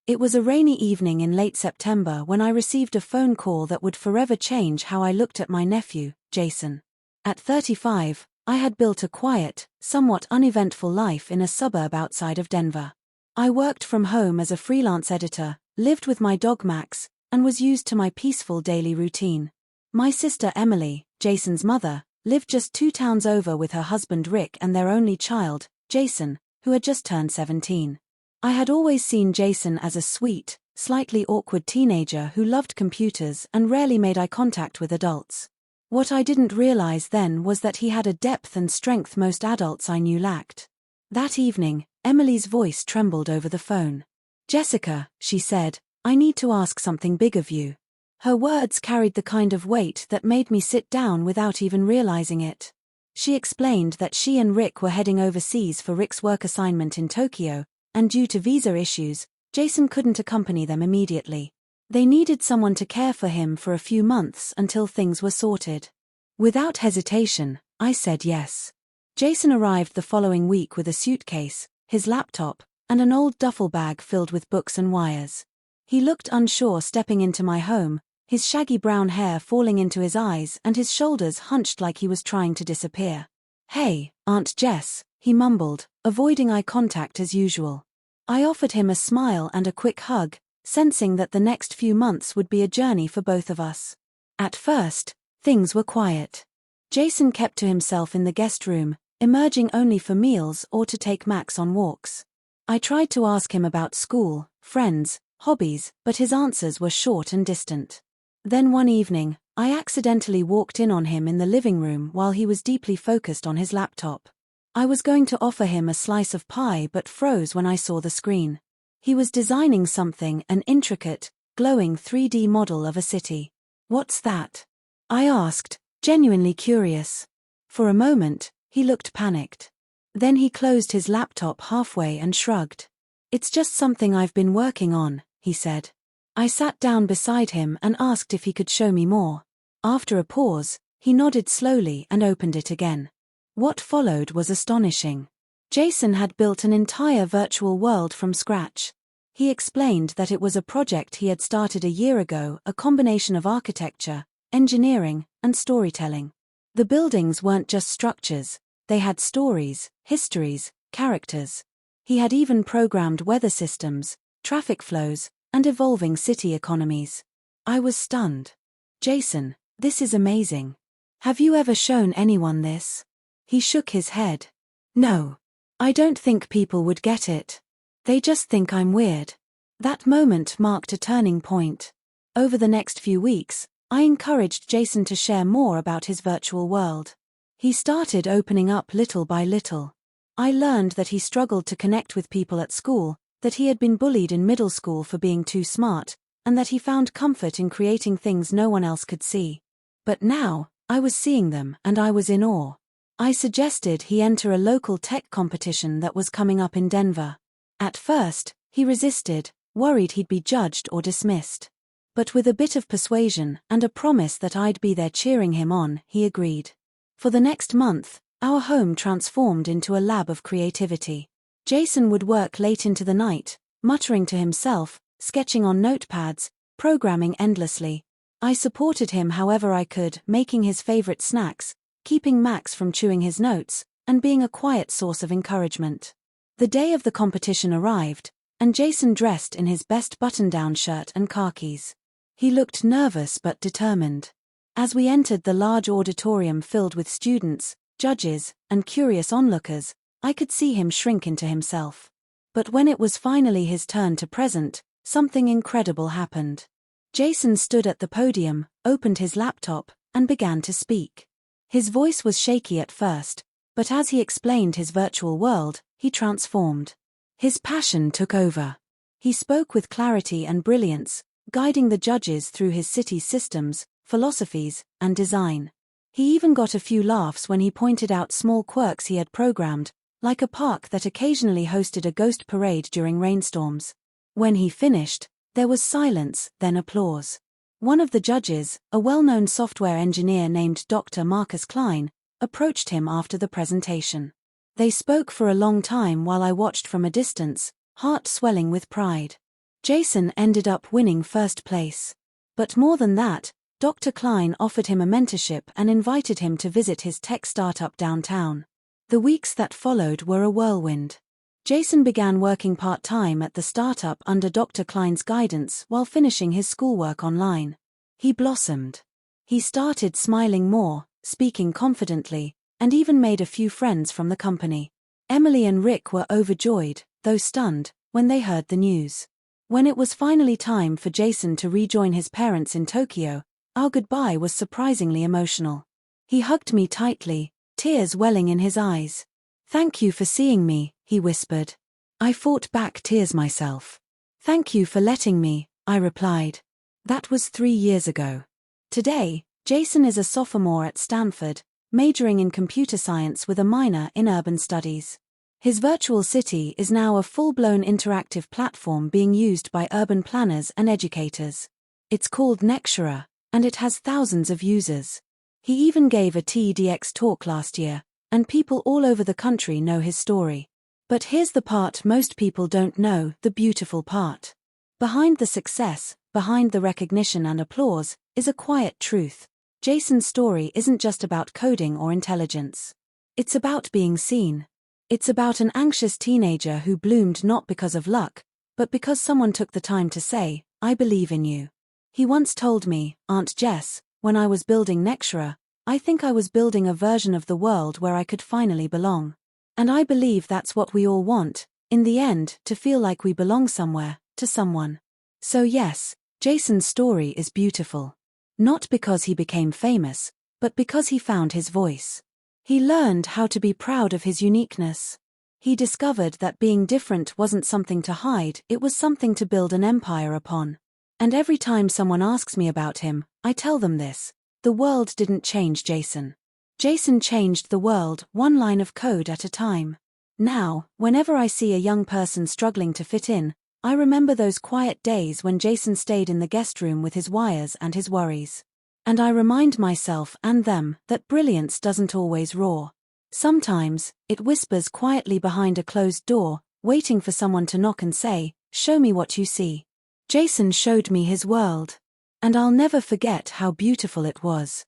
It was a rainy evening in late September when I received a phone call that would forever change how I looked at my nephew, Jason. At 35, I had built a quiet, somewhat uneventful life in a suburb outside of Denver. I worked from home as a freelance editor, lived with my dog Max, and was used to my peaceful daily routine. My sister Emily, Jason's mother, lived just 2 towns over with her husband Rick and their only child, Jason, who had just turned 17. I had always seen Jason as a sweet, slightly awkward teenager who loved computers and rarely made eye contact with adults. What I didn't realize then was that he had a depth and strength most adults I knew lacked. That evening, Emily's voice trembled over the phone. "Jessica," she said, "I need to ask something big of you." Her words carried the kind of weight that made me sit down without even realizing it. She explained that she and Rick were heading overseas for Rick's work assignment in Tokyo, and due to visa issues, Jason couldn't accompany them immediately. They needed someone to care for him for a few months until things were sorted. Without hesitation, I said yes. Jason arrived the following week with a suitcase, his laptop, and an old duffel bag filled with books and wires. He looked unsure stepping into my home, his shaggy brown hair falling into his eyes and his shoulders hunched like he was trying to disappear. "Hey, Aunt Jess," he mumbled, avoiding eye contact as usual. I offered him a smile and a quick hug, sensing that the next few months would be a journey for both of us. At first, things were quiet. Jason kept to himself in the guest room, emerging only for meals or to take Max on walks. I tried to ask him about school, friends, hobbies, but his answers were short and distant. Then one evening, I accidentally walked in on him in the living room while he was deeply focused on his laptop. I was going to offer him a slice of pie but froze when I saw the screen. He was designing something, an intricate, glowing 3D model of a city. "What's that?" I asked, genuinely curious. For a moment, he looked panicked. Then he closed his laptop halfway and shrugged. "It's just something I've been working on," he said. I sat down beside him and asked if he could show me more. After a pause, he nodded slowly and opened it again. What followed was astonishing. Jason had built an entire virtual world from scratch. He explained that it was a project he had started a year ago, a combination of architecture, engineering, and storytelling. The buildings weren't just structures, they had stories, histories, characters. He had even programmed weather systems, traffic flows, and evolving city economies. I was stunned. "Jason, this is amazing. Have you ever shown anyone this?" He shook his head. "No. I don't think people would get it. They just think I'm weird." That moment marked a turning point. Over the next few weeks, I encouraged Jason to share more about his virtual world. He started opening up little by little. I learned that he struggled to connect with people at school, that he had been bullied in middle school for being too smart, and that he found comfort in creating things no one else could see. But now, I was seeing them and I was in awe. I suggested he enter a local tech competition that was coming up in Denver. At first, he resisted, worried he'd be judged or dismissed. But with a bit of persuasion and a promise that I'd be there cheering him on, he agreed. For the next month, our home transformed into a lab of creativity. Jason would work late into the night, muttering to himself, sketching on notepads, programming endlessly. I supported him however I could, making his favorite snacks, keeping Max from chewing his notes, and being a quiet source of encouragement. The day of the competition arrived, and Jason dressed in his best button-down shirt and khakis. He looked nervous but determined. As we entered the large auditorium filled with students, judges, and curious onlookers, I could see him shrink into himself. But when it was finally his turn to present, something incredible happened. Jason stood at the podium, opened his laptop, and began to speak. His voice was shaky at first, but as he explained his virtual world, he transformed. His passion took over. He spoke with clarity and brilliance, guiding the judges through his city's systems, philosophies, and design. He even got a few laughs when he pointed out small quirks he had programmed, like a park that occasionally hosted a ghost parade during rainstorms. When he finished, there was silence, then applause. One of the judges, a well-known software engineer named Dr. Marcus Klein, approached him after the presentation. They spoke for a long time while I watched from a distance, heart swelling with pride. Jason ended up winning first place. But more than that, Dr. Klein offered him a mentorship and invited him to visit his tech startup downtown. The weeks that followed were a whirlwind. Jason began working part-time at the startup under Dr. Klein's guidance while finishing his schoolwork online. He blossomed. He started smiling more, speaking confidently, and even made a few friends from the company. Emily and Rick were overjoyed, though stunned, when they heard the news. When it was finally time for Jason to rejoin his parents in Tokyo, our goodbye was surprisingly emotional. He hugged me tightly, tears welling in his eyes. "Thank you for seeing me," he whispered. I fought back tears myself. "Thank you for letting me," I replied. That was 3 years ago. Today, Jason is a sophomore at Stanford, majoring in computer science with a minor in urban studies. His virtual city is now a full-blown interactive platform being used by urban planners and educators. It's called Nexura, and it has thousands of users. He even gave a TEDx talk last year, and people all over the country know his story. But here's the part most people don't know, the beautiful part. Behind the success, behind the recognition and applause, is a quiet truth. Jason's story isn't just about coding or intelligence. It's about being seen. It's about an anxious teenager who bloomed not because of luck, but because someone took the time to say, "I believe in you." He once told me, "Aunt Jess, when I was building Nexura, I think I was building a version of the world where I could finally belong." And I believe that's what we all want, in the end, to feel like we belong somewhere, to someone. So yes, Jason's story is beautiful. Not because he became famous, but because he found his voice. He learned how to be proud of his uniqueness. He discovered that being different wasn't something to hide, it was something to build an empire upon. And every time someone asks me about him, I tell them this: the world didn't change Jason. Jason changed the world, one line of code at a time. Now, whenever I see a young person struggling to fit in, I remember those quiet days when Jason stayed in the guest room with his wires and his worries. And I remind myself and them that brilliance doesn't always roar. Sometimes, it whispers quietly behind a closed door, waiting for someone to knock and say, "Show me what you see." Jason showed me his world. And I'll never forget how beautiful it was.